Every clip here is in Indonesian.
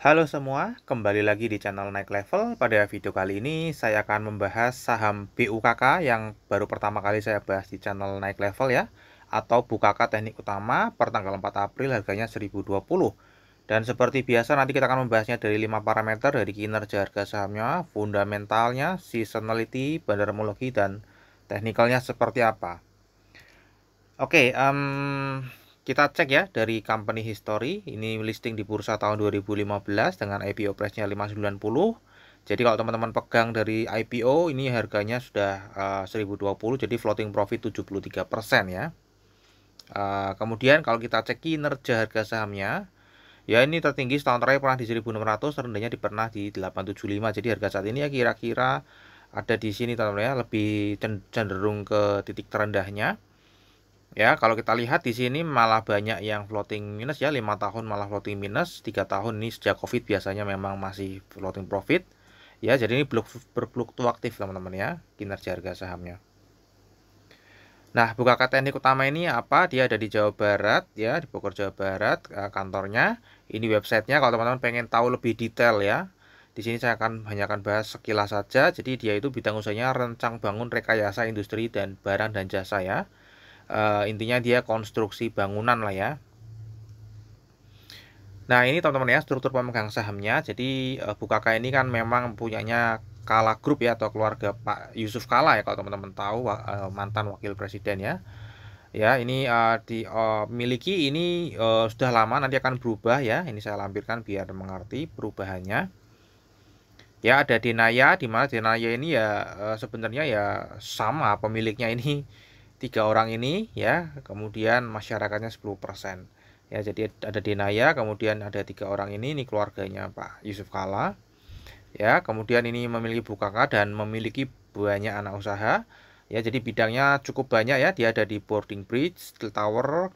Halo semua, kembali lagi di channel Naik Level. Pada video kali ini saya akan membahas saham BUKK yang baru pertama kali saya bahas di channel Naik Level ya, atau BUKK Teknik Utama per tanggal 4 April harganya 1020. Dan seperti biasa nanti kita akan membahasnya dari 5 parameter dari kinerja harga sahamnya, fundamentalnya, seasonality, bandarmologi, dan teknikalnya seperti apa. Oke, kita cek ya dari company history. Ini listing di bursa tahun 2015 dengan IPO price-nya 590. Jadi kalau teman-teman pegang dari IPO ini harganya sudah 1020, jadi floating profit 73% ya. Kemudian kalau kita cek kinerja harga sahamnya, ya ini tertinggi setahun terakhir pernah di 1600, terendahnya pernah di 875. Jadi harga saat ini ya kira-kira ada di sini teman-teman ya, lebih cenderung ke titik terendahnya. Ya, kalau kita lihat di sini malah banyak yang floating minus ya, 5 tahun malah floating minus, 3 tahun ini sejak Covid biasanya memang masih floating profit. Ya, jadi ini berfluktuatif teman-teman ya, kinerja harga sahamnya. Nah, BUKK Teknik Utama ini apa? Dia ada di Jawa Barat ya, di Bogor Jawa Barat kantornya. Ini websitenya kalau teman-teman pengen tahu lebih detail ya. Di sini saya hanya akan bahas sekilas saja. Jadi dia itu bidang usahanya rencang bangun rekayasa industri dan barang dan jasa ya. Intinya dia konstruksi bangunan lah ya. Nah ini teman-teman ya struktur pemegang sahamnya. Jadi BUKK ini kan memang punyanya Kala Group ya, atau keluarga Pak Yusuf Kala ya, kalau teman-teman tahu, mantan wakil presiden ya. Ya ini dimiliki ini sudah lama, nanti akan berubah ya. Ini saya lampirkan biar mengerti perubahannya. Ya ada Denaya, di mana Denaya ini ya sebenarnya ya sama pemiliknya ini 3 orang ini ya, kemudian masyarakatnya 10%. Ya, jadi ada Denaya, kemudian ada 3 orang ini keluarganya Pak Yusuf Kala. Ya, kemudian ini memiliki BUKK dan memiliki banyak anak usaha. Ya, jadi bidangnya cukup banyak ya. Dia ada di boarding bridge, steel tower,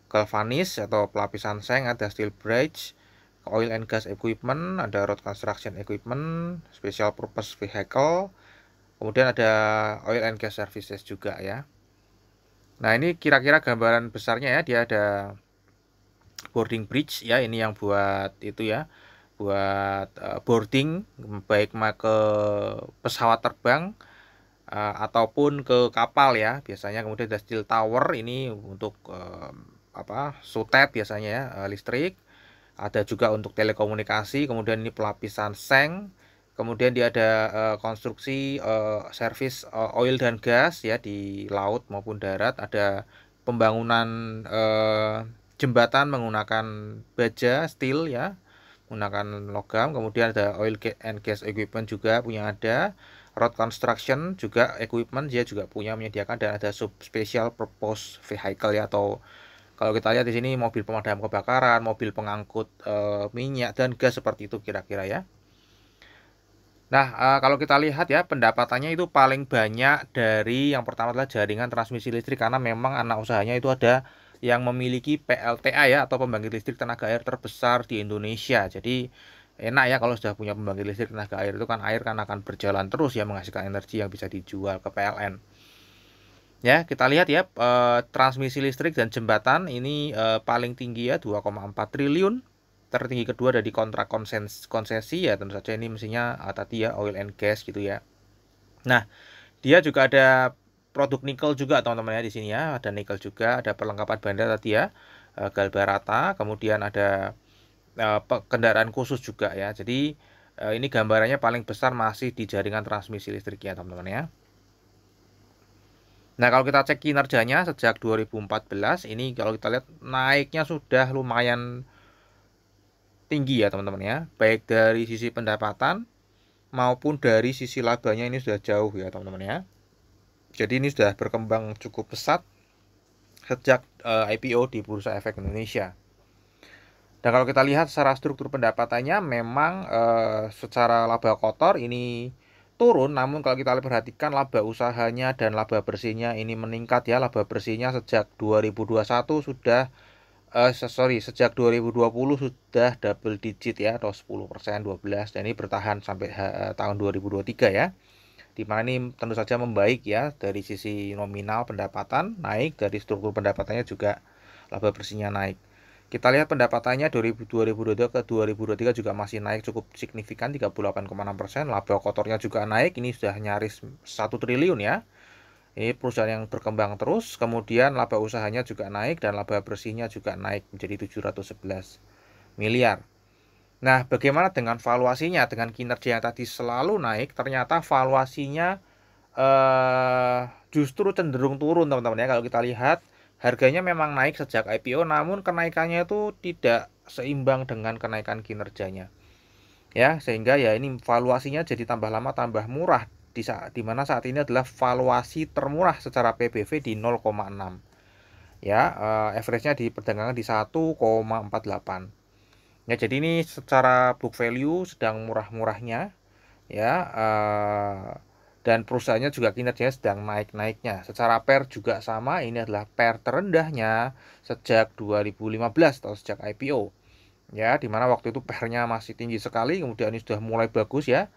galvanis atau pelapisan seng, ada steel bridge, oil and gas equipment, ada road construction equipment, special purpose vehicle, kemudian ada oil and gas services juga ya. Nah, ini kira-kira gambaran besarnya ya. Dia ada boarding bridge ya, ini yang buat itu ya, buat boarding baik ke pesawat terbang ataupun ke kapal ya biasanya. Kemudian ada steel tower, ini untuk sutet biasanya ya, listrik. Ada juga untuk telekomunikasi. Kemudian ini pelapisan seng. Kemudian dia ada konstruksi servis oil dan gas ya, di laut maupun darat. Ada pembangunan jembatan menggunakan baja steel ya, menggunakan logam. Kemudian ada oil and gas equipment juga punya ada. Road construction juga equipment dia juga punya, menyediakan. Dan ada sub special purpose vehicle ya, atau kalau kita lihat di sini mobil pemadam kebakaran, mobil pengangkut minyak dan gas, seperti itu kira-kira ya. Nah, kalau kita lihat ya, pendapatannya itu paling banyak dari yang pertama adalah jaringan transmisi listrik, karena memang anak usahanya itu ada yang memiliki PLTA ya, atau pembangkit listrik tenaga air terbesar di Indonesia. Jadi enak ya kalau sudah punya pembangkit listrik tenaga air, itu kan air kan akan berjalan terus ya, menghasilkan energi yang bisa dijual ke PLN. Ya, kita lihat ya, transmisi listrik dan jembatan ini paling tinggi ya, 2,4 triliun. Tertinggi kedua dari kontrak konsesi ya, tentu saja ini mestinya tadi ya, oil and gas gitu ya. Nah, dia juga ada produk nikel juga teman-teman ya di sini ya, ada nikel juga, ada perlengkapan bandar tadi ya, Galbarata, kemudian ada kendaraan khusus juga ya. Jadi ini gambarannya paling besar masih di jaringan transmisi listrik ya teman-teman ya. Nah, kalau kita cek kinerjanya sejak 2014, ini kalau kita lihat naiknya sudah lumayan tinggi ya teman-teman ya. Baik dari sisi pendapatan maupun dari sisi labanya ini sudah jauh ya teman-teman ya. Jadi ini sudah berkembang cukup pesat sejak IPO di Bursa Efek Indonesia. Dan kalau kita lihat secara struktur pendapatannya memang secara laba kotor ini turun, namun kalau kita perhatikan laba usahanya dan laba bersihnya ini meningkat ya. Laba bersihnya sejak 2021 sudah sejak 2020 sudah double digit ya, atau 10%, 12, dan ini bertahan sampai tahun 2023 ya. Dimana ini tentu saja membaik ya, dari sisi nominal pendapatan naik, dari struktur pendapatannya juga laba bersihnya naik. Kita lihat pendapatannya 2022 ke 2023 juga masih naik cukup signifikan 38,6%. Laba kotornya juga naik, ini sudah nyaris 1 triliun ya. Ini perusahaan yang berkembang terus, kemudian laba usahanya juga naik dan laba bersihnya juga naik menjadi 711 miliar. Nah, bagaimana dengan valuasinya? Dengan kinerja yang tadi selalu naik, ternyata valuasinya justru cenderung turun, teman-teman ya. Kalau kita lihat, harganya memang naik sejak IPO, namun kenaikannya itu tidak seimbang dengan kenaikan kinerjanya. Ya, sehingga ya ini valuasinya jadi tambah lama tambah murah di mana saat ini adalah valuasi termurah secara PBV di 0,6. Ya, average-nya di perdagangan di 1,48. Ya, jadi ini secara book value sedang murah-murahnya ya, dan perusahaannya juga kinerjanya sedang naik-naiknya. Secara PER juga sama, ini adalah PER terendahnya sejak 2015 atau sejak IPO. Ya, dimana waktu itu PER-nya masih tinggi sekali, kemudian ini sudah mulai bagus ya.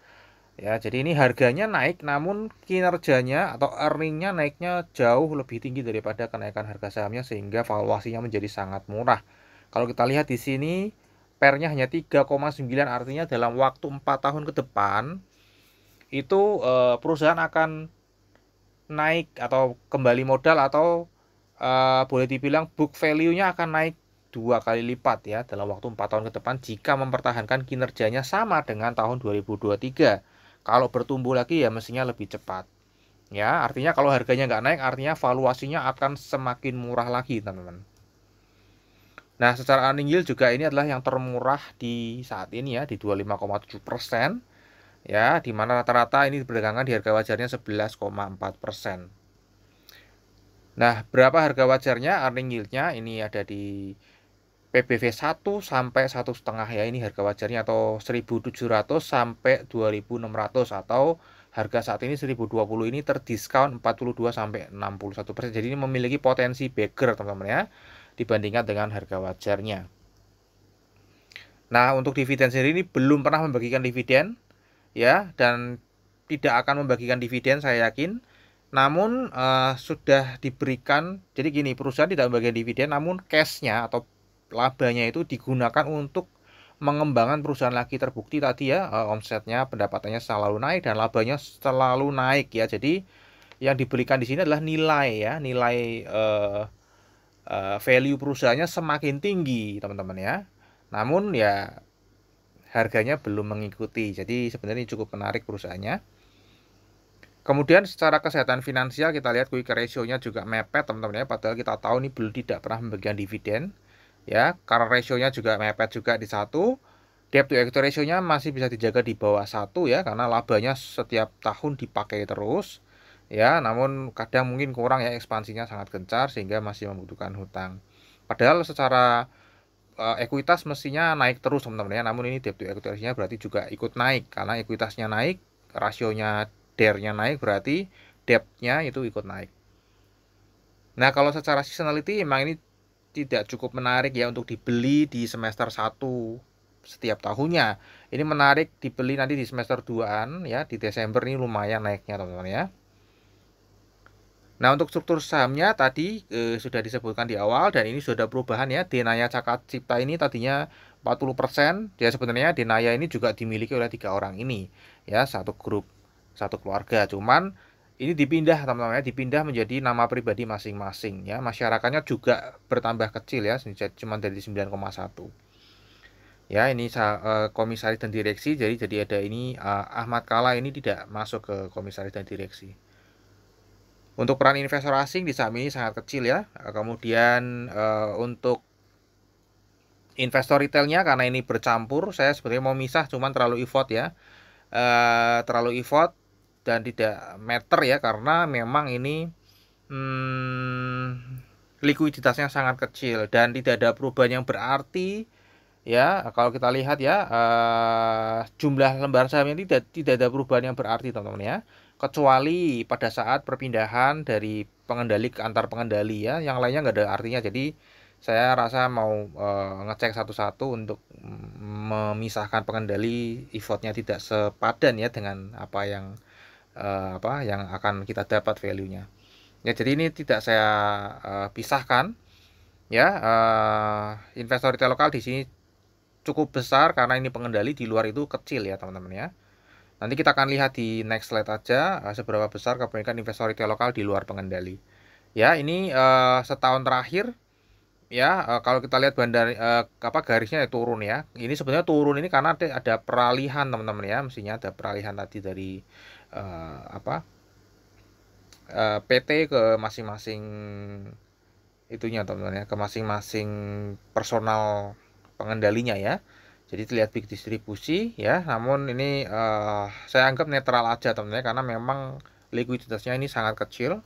Ya, jadi ini harganya naik, namun kinerjanya atau earning-nya naiknya jauh lebih tinggi daripada kenaikan harga sahamnya, sehingga valuasinya menjadi sangat murah. Kalau kita lihat di sini, PER-nya hanya 3,9, artinya dalam waktu 4 tahun ke depan, itu perusahaan akan naik atau kembali modal atau boleh dibilang book value-nya akan naik 2 kali lipat ya dalam waktu 4 tahun ke depan jika mempertahankan kinerjanya sama dengan tahun 2023. Kalau bertumbuh lagi ya mestinya lebih cepat. Ya, artinya kalau harganya nggak naik, artinya valuasinya akan semakin murah lagi, teman-teman. Nah, secara earning yield juga ini adalah yang termurah di saat ini ya, di 25,7%. Ya, di mana rata-rata ini diperdagangkan di harga wajarnya 11,4%. Nah, berapa harga wajarnya? Earning yield-nya ini ada di PBV 1 sampai 1,5 ya, ini harga wajarnya, atau 1.700 sampai 2.600, atau harga saat ini 1.020 ini terdiskon 42 sampai 61%. Jadi ini memiliki potensi bagger, teman-teman ya, dibandingkan dengan harga wajarnya. Nah, untuk dividen sendiri ini belum pernah membagikan dividen ya, dan tidak akan membagikan dividen saya yakin. Namun sudah diberikan, jadi gini, perusahaan tidak membagikan dividen, namun cashnya atau labanya itu digunakan untuk mengembangkan perusahaan lagi. Terbukti tadi ya, omsetnya, pendapatannya selalu naik dan labanya selalu naik ya. Jadi yang diberikan di sini adalah nilai ya, nilai value perusahaannya semakin tinggi, teman-teman ya. Namun ya harganya belum mengikuti. Jadi sebenarnya cukup menarik perusahaannya. Kemudian secara kesehatan finansial kita lihat quick ratio-nya juga mepet, teman-teman ya. Padahal kita tahu ini belum tidak pernah membagikan dividen. Ya, current ratio-nya juga mepet juga di 1. Debt to equity ratio-nya masih bisa dijaga di bawah 1 ya, karena labanya setiap tahun dipakai terus. Ya, namun kadang mungkin kurang ya, ekspansinya sangat gencar sehingga masih membutuhkan hutang. Padahal secara ekuitas mestinya naik terus, teman-teman ya. Namun ini debt to equity ratio-nya berarti juga ikut naik, karena ekuitasnya naik, rasionya DER-nya naik, berarti debt-nya itu ikut naik. Nah, kalau secara seasonality memang ini tidak cukup menarik ya untuk dibeli di semester 1 setiap tahunnya. Ini menarik dibeli nanti di semester 2-an ya, di Desember ini lumayan naiknya, teman-teman ya. Nah, untuk struktur sahamnya tadi sudah disebutkan di awal, dan ini sudah ada perubahan ya. Denaya Cakra Cipta ini tadinya 40%, ya sebenarnya Denaya ini juga dimiliki oleh 3 orang ini ya, satu grup, satu keluarga. Cuman ini dipindah, teman-teman ya, dipindah menjadi nama pribadi masing-masing ya. Masyarakatnya juga bertambah kecil ya, cuma dari 9,1. Ya, ini komisaris dan direksi, jadi ada ini Ahmad Kala ini tidak masuk ke komisaris dan direksi. Untuk peran investor asing di saham ini sangat kecil ya. Kemudian untuk investor retailnya, karena ini bercampur, saya sebenarnya mau misah, cuman terlalu effort ya. Terlalu effort dan tidak meter ya, karena memang ini likuiditasnya sangat kecil dan tidak ada perubahan yang berarti ya. Kalau kita lihat ya, jumlah lembar sahamnya tidak ada perubahan yang berarti, teman-teman ya, kecuali pada saat perpindahan dari pengendali ke antar pengendali ya, yang lainnya nggak ada artinya. Jadi saya rasa mau ngecek satu-satu untuk memisahkan pengendali, effortnya tidak sepadan ya dengan apa yang akan kita dapat value-nya. Ya, jadi ini tidak saya pisahkan Ya, investor retail lokal di sini cukup besar karena ini pengendali, di luar itu kecil ya teman-teman ya. Nanti kita akan lihat di next slide aja seberapa besar kepemilikan investor retail lokal di luar pengendali. Ya, ini setahun terakhir ya, kalau kita lihat garisnya ya turun ya. Ini sebenarnya turun ini karena ada peralihan teman-teman ya, mestinya ada peralihan tadi dari apa PT ke masing-masing itunya teman-teman ya, ke masing-masing personal pengendalinya ya. Jadi terlihat big distribusi ya, namun ini saya anggap netral aja teman-teman ya, karena memang likuiditasnya ini sangat kecil.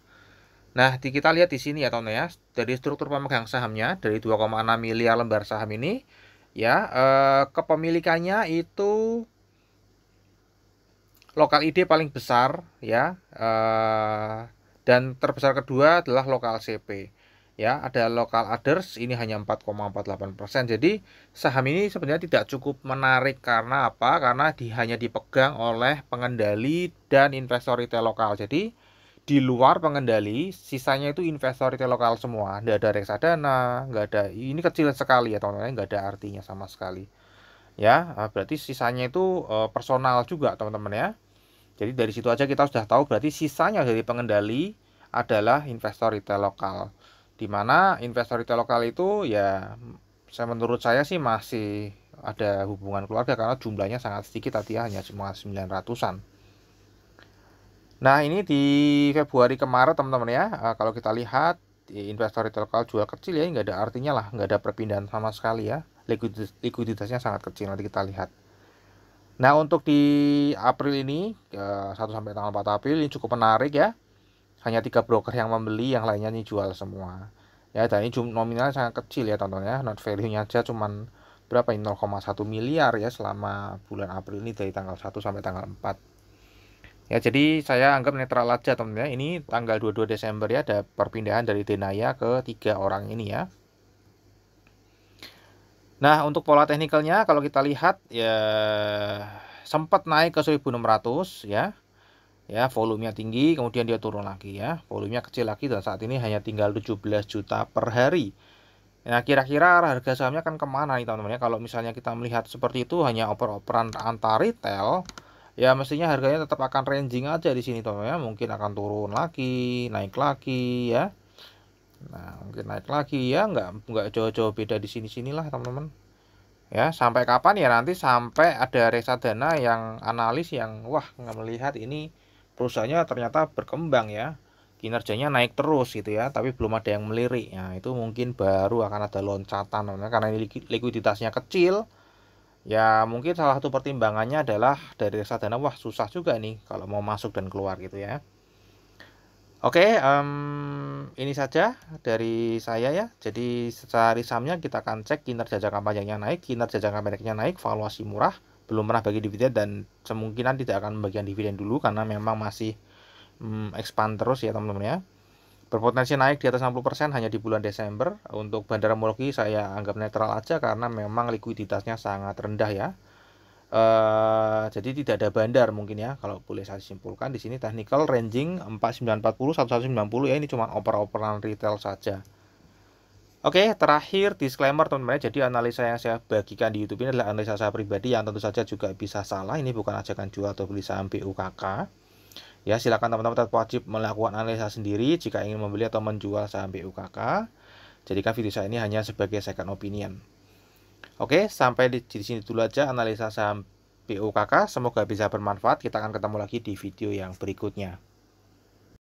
Nah, kita lihat di sini ya teman-teman ya, dari struktur pemegang sahamnya dari 2,6 miliar lembar saham ini ya, kepemilikannya itu lokal ID paling besar ya, dan terbesar kedua adalah lokal CP. Ya, ada lokal others ini hanya 4,48%. Jadi saham ini sebenarnya tidak cukup menarik karena apa? Karena hanya dipegang oleh pengendali dan investor retail lokal. Jadi di luar pengendali, sisanya itu investor retail lokal semua. Nggak ada reksadana, nggak ada. Ini kecil sekali ya teman-teman, nggak ada artinya sama sekali. Ya, berarti sisanya itu personal juga teman-teman ya. Jadi dari situ aja kita sudah tahu berarti sisanya dari pengendali adalah investor retail lokal. Di mana investor retail lokal itu ya, menurut saya sih masih ada hubungan keluarga karena jumlahnya sangat sedikit tadi ya, hanya cuma 900-an. Nah, ini di Februari kemarin teman-teman ya, kalau kita lihat investor retail lokal jual kecil ya, nggak ada artinya lah, nggak ada perpindahan sama sekali ya. Likuiditasnya sangat kecil, nanti kita lihat. Nah, untuk di April ini 1 sampai tanggal 4 April ini cukup menarik ya. Hanya 3 broker yang membeli, yang lainnya ini jual semua. Ya, dan ini nominalnya sangat kecil ya teman-teman ya. Not value-nya aja cuman berapa ini, 0,1 miliar ya selama bulan April ini dari tanggal 1 sampai tanggal 4. Ya, jadi saya anggap netral aja teman-teman ya. Ini tanggal 22 Desember ya, ada perpindahan dari Denaya ke 3 orang ini ya. Nah, untuk pola teknikalnya kalau kita lihat ya sempat naik ke 1600 ya. Ya, volumenya tinggi, kemudian dia turun lagi ya. Volumenya kecil lagi dan saat ini hanya tinggal 17 juta per hari. Nah, kira-kira harga sahamnya kan kemana nih teman-teman ya? Kalau misalnya kita melihat seperti itu hanya oper-operan antar retail, ya mestinya harganya tetap akan ranging aja di sini teman-teman ya. Mungkin akan turun lagi, naik lagi ya. Nah, mungkin naik lagi ya, nggak jauh-jauh beda di sini-sinilah teman-teman. Ya, sampai kapan ya, nanti sampai ada reksadana yang analis yang wah melihat ini perusahaannya ternyata berkembang ya, kinerjanya naik terus gitu ya, tapi belum ada yang melirik. Nah, itu mungkin baru akan ada loncatan karena ini likuiditasnya kecil. Ya, mungkin salah satu pertimbangannya adalah dari reksadana, wah susah juga nih kalau mau masuk dan keluar gitu ya. Oke, ini saja dari saya ya. Jadi secara sahamnya kita akan cek kinerja jangka panjangnya naik, kinerja jangka pendeknya naik, valuasi murah, belum pernah bagi dividen dan kemungkinan tidak akan membagikan dividen dulu karena memang masih expand terus ya teman-teman ya. Berpotensi naik di atas 60% hanya di bulan Desember. Untuk Bandara Muragi saya anggap netral aja karena memang likuiditasnya sangat rendah ya. Jadi tidak ada bandar mungkin ya, kalau boleh saya simpulkan di sini technical ranging 4940 1190 ya, ini cuma oper-operan retail saja. Oke, terakhir disclaimer teman-teman ya, jadi analisa yang saya bagikan di YouTube ini adalah analisa saya pribadi yang tentu saja juga bisa salah. Ini bukan ajakan jual atau beli saham BUKK. Ya, silakan teman-teman tetap wajib melakukan analisa sendiri jika ingin membeli atau menjual saham BUKK. Jadikan video saya ini hanya sebagai second opinion. Oke, sampai di sini dulu aja analisa saham BUKK. Semoga bisa bermanfaat. Kita akan ketemu lagi di video yang berikutnya.